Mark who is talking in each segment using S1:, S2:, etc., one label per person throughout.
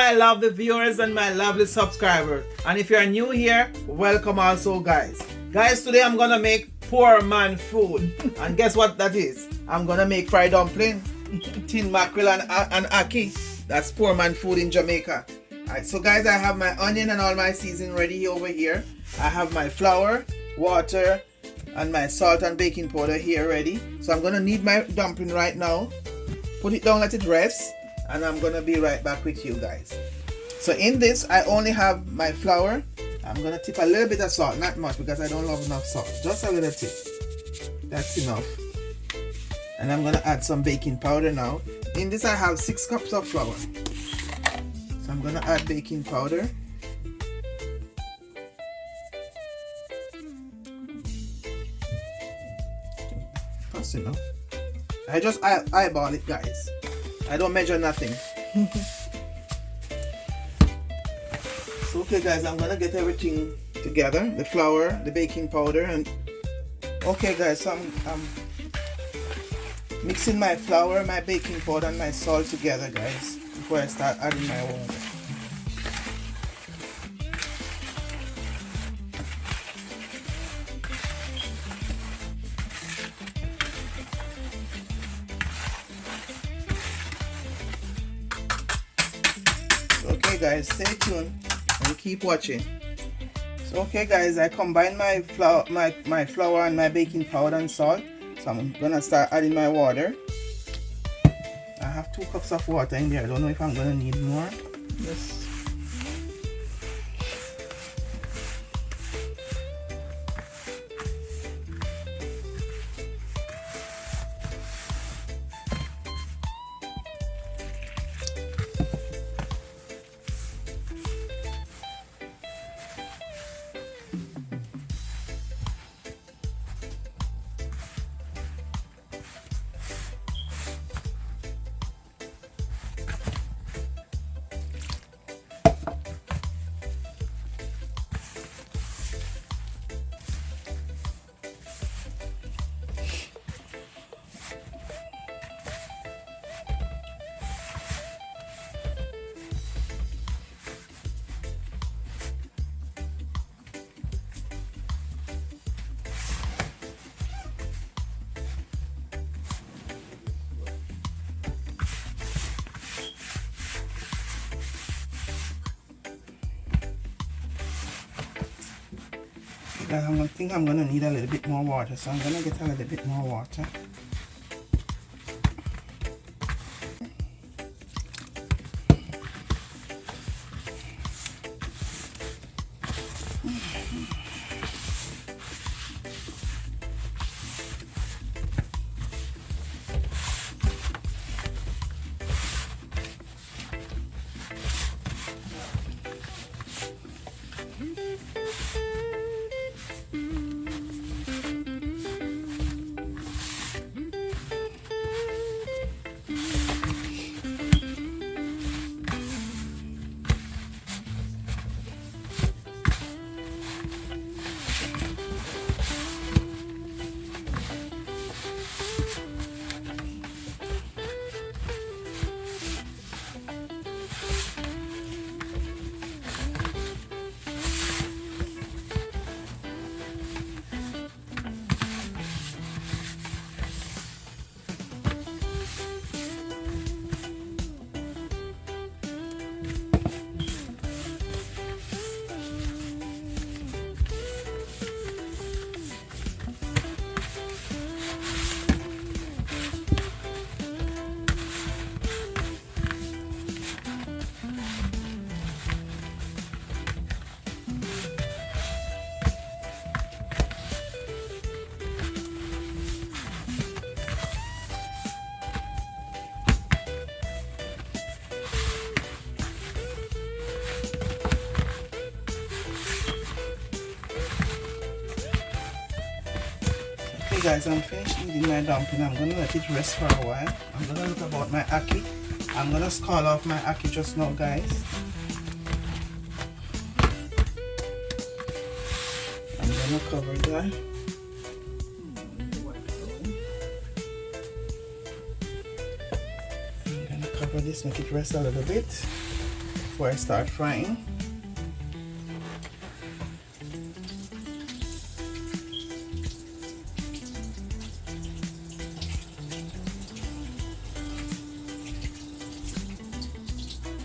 S1: my lovely viewers and my lovely subscribers. And if you're new here, welcome also, guys. Guys, today I'm gonna make poor man food. And guess what that is? I'm gonna make fried dumpling, tin mackerel and ackee. That's poor man food in Jamaica. Alright, so guys, I have my onion and all my seasoning ready over here. I have my flour, water, and my salt and baking powder here ready. So I'm gonna knead my dumpling right now. Put it down, let it rest, and I'm gonna be right back with you guys. So in this, I only have my flour. I'm gonna tip a little bit of salt, not much because I don't love enough salt. Just a little tip. That's enough. And I'm gonna add some baking powder now. In this, I have 6 cups of flour. So I'm gonna add baking powder. That's enough. I just eyeball it, guys. I don't measure nothing. So okay guys, I'm gonna get everything together. The flour, the baking powder, and okay guys, so I'm mixing my flour, my baking powder, and my salt together, guys, before I start adding my water. Okay guys, stay tuned and keep watching. So okay guys, I combine my flour and my baking powder and salt. So I'm gonna start adding my water. I have 2 cups of water in there. I don't know if I'm gonna need more. Yes. I think I'm gonna need a little bit more water, so I'm gonna get a little bit more water. Okay guys, I'm finished eating my dumpling. I'm gonna let it rest for a while. I'm gonna look about my ackee. I'm gonna scald off my ackee just now, guys. I'm gonna cover that. I'm gonna cover this, make it rest a little bit. before I start frying.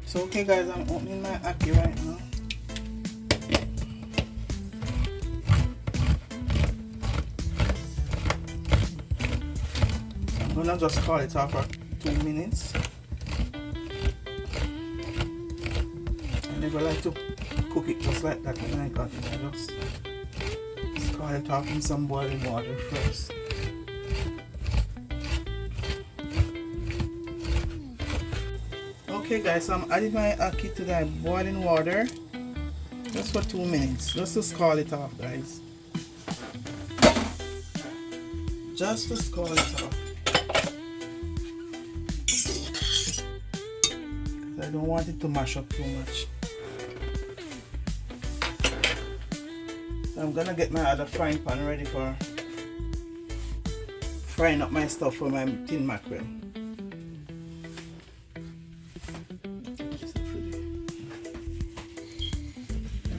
S1: So okay guys, I'm opening my ackee right now. I'm gonna just call it off for 2 minutes. I never like to cook it just like that when I got it. I just call it off in some boiling water first. Okay guys, so I'm adding my ackee to the boiling water just for 2 minutes. Just to scald it off guys. Just to scald it off. I don't want it to mash up too much. So I'm gonna get my other frying pan ready for frying up my stuff for my tin mackerel.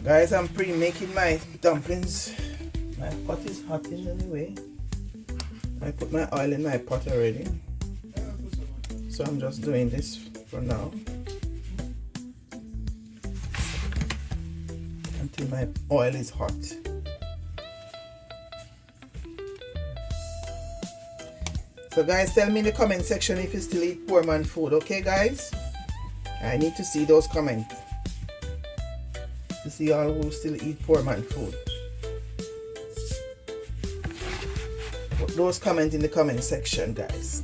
S1: Guys, I'm pre-making my dumplings. My pot is hot in anyway. I put my oil in my pot already. So I'm just doing this for now. Until my oil is hot. So guys, tell me in the comment section if you still eat poor man food, okay guys? I need to see those comments. To see all who still eat poor man food. Put those comments in the comment section, guys.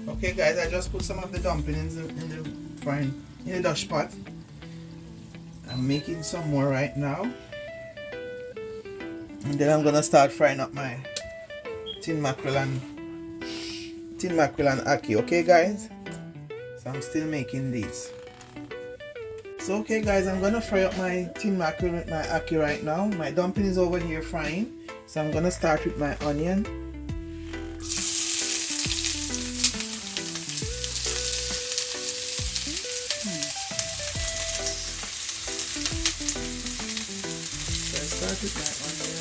S1: Okay guys, I just put some of the dumplings in the Dutch pot. I'm making some more right now. And then I'm gonna start frying up my tin mackerel and ackee, okay guys? So I'm still making these. So okay guys, I'm gonna fry up my tin mackerel with my ackee right now. My dumpling is over here frying. So I'm gonna start with my onion. Start with my onion.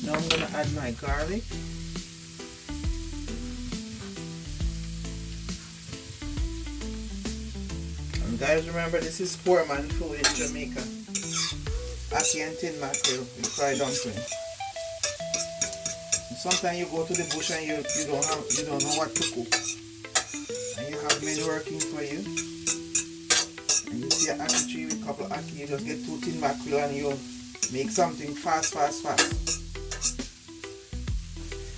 S1: Now I'm going to add my garlic. And guys, remember this is poor man food in Jamaica. Ackee and tin mackerel with fried dumpling. Sometimes you go to the bush and you don't know what to cook. And you have men working for you. And you see an ackee tree with a couple of ackee, you just get 2 tin mackerel and you make something fast.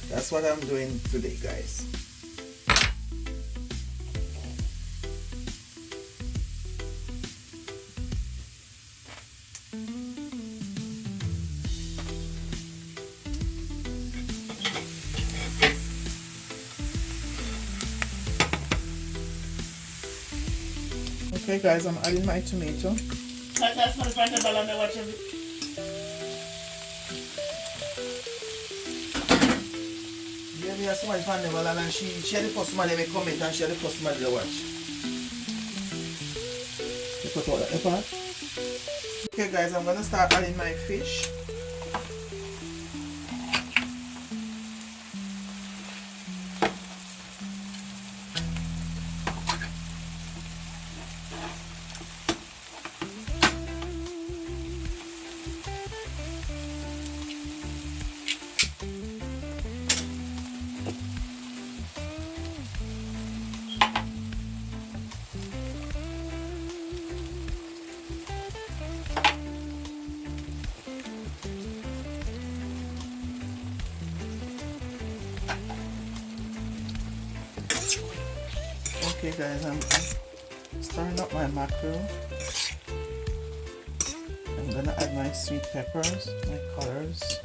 S1: That's what I'm doing today, guys. Okay guys, I'm adding my tomato. me and somebody from Neverland and she had the first man make comment and she had the first man to watch. You put all that apart. Okay guys, I'm gonna start adding my fish. Okay guys, I'm stirring up my mackerel. I'm gonna add my sweet peppers, my colors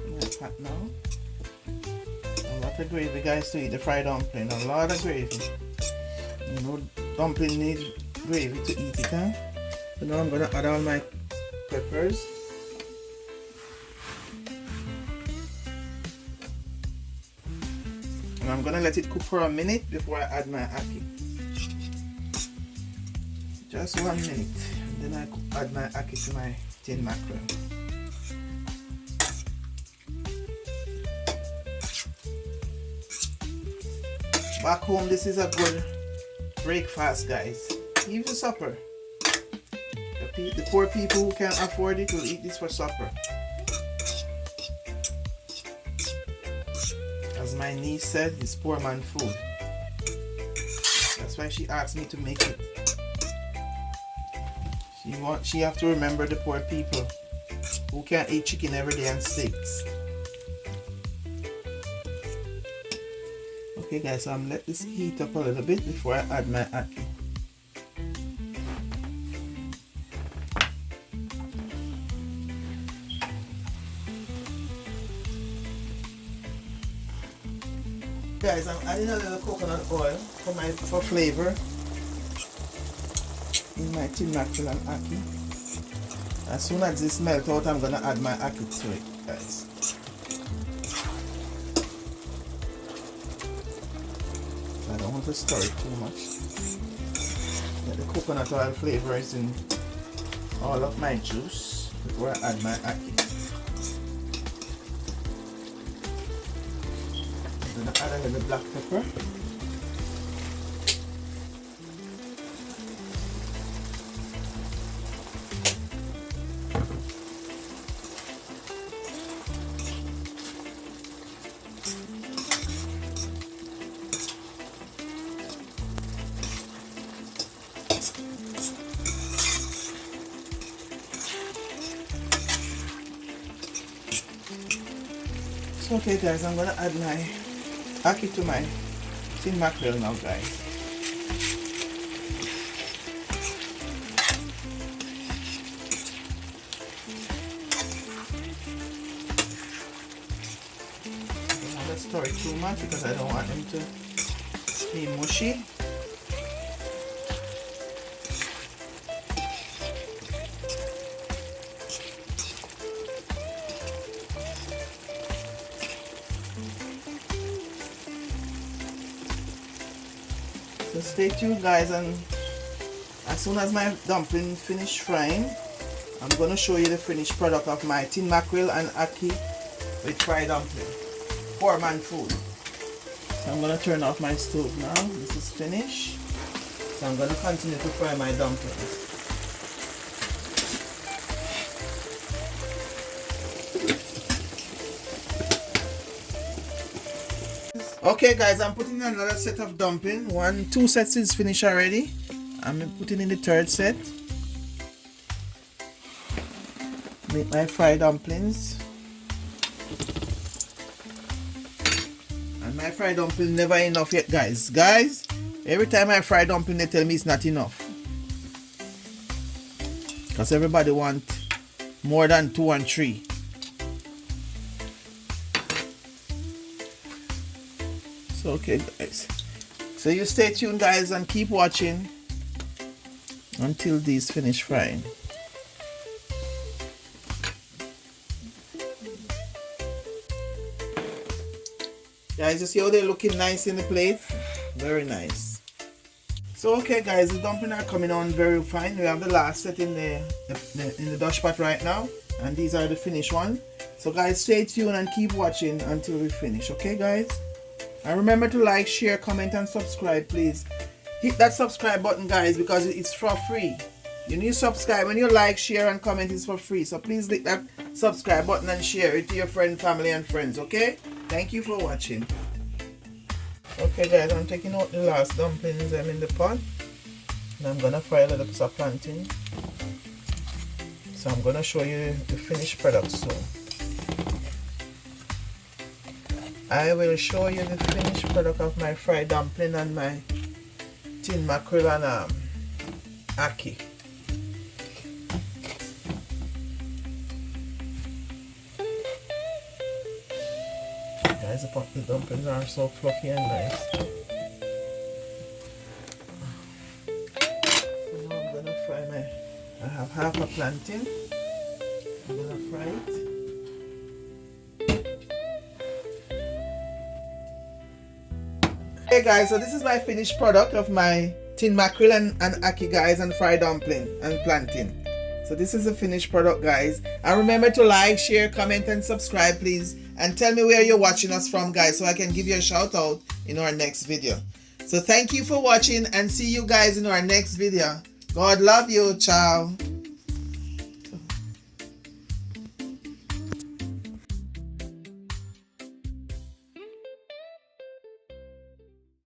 S1: in my pot now. A lot of gravy guys to eat the fried dumpling, a lot of gravy. You know dumpling need gravy to eat it, huh? So now I'm gonna add all my peppers. And I'm gonna let it cook for a minute before I add my ackee. Just 1 minute. And then I add my ackee to my tin mackerel. Back home, this is a good breakfast, guys. Even for supper. The poor people who can't afford it will eat this for supper. As my niece said, it's poor man food. That's why she asked me to make it. She have to remember the poor people who can't eat chicken every day and steaks. Okay guys, so I'm let this heat up a little bit before I add my ackee. Guys, I'm adding a little coconut oil for flavor in my tin mackerel and ackee. As soon as this melts out, I'm gonna add my ackee to it, guys. I don't want to stir it too much. Get the coconut oil flavor is in all of my juice before I add my ackee. I'm gonna add a little black pepper. So okay guys, I'm gonna add my ackee to my tin mackerel now, guys. I don't want to stir it too much because I don't want them to be mushy. So stay tuned guys, and as soon as my dumpling finish frying, I'm going to show you the finished product of my tin mackerel and ackee with fried dumpling. Poor man food. So I'm going to turn off my stove now. This is finished. So I'm going to continue to fry my dumplings. Okay guys, I'm putting in another set of dumpling. 2 sets is finished already. I'm putting in the third set. Make my fried dumplings. And my fried dumpling never enough yet, guys. Guys, every time I fry dumpling they tell me it's not enough. Because everybody wants more than 2 and 3. So okay guys, so you stay tuned guys and keep watching until these finish frying. Guys, you see how they're looking nice in the plate? Very nice. So okay guys, the dumplings are coming on very fine. We have the last set in the Dutch pot right now, and these are the finished one. So guys, stay tuned and keep watching until we finish, okay guys? And remember to like, share, comment and subscribe, please. Hit that subscribe button guys, because it's for free. You need to subscribe. When you like, share and comment, it's for free. So please hit that subscribe button and share it to your friend, family and friends, okay? Thank you for watching. Okay guys, I'm taking out the last dumplings I'm in the pot. And I'm gonna fry a little bit of plantain. So I'm gonna show you the finished product soon. I will show you the finished product of my fried dumpling and my tin mackerel and ackee. Guys, the dumplings are so fluffy and nice. So now I'm gonna fry I have half a plantain. I'm gonna fry it. Hey guys, so this is my finished product of my tin mackerel and ackee guys, and fried dumpling and plantain. So this is the finished product guys. And remember to like, share, comment and subscribe please. And tell me where you're watching us from guys, so I can give you a shout out in our next video. So thank you for watching and see you guys in our next video. God love you. Ciao.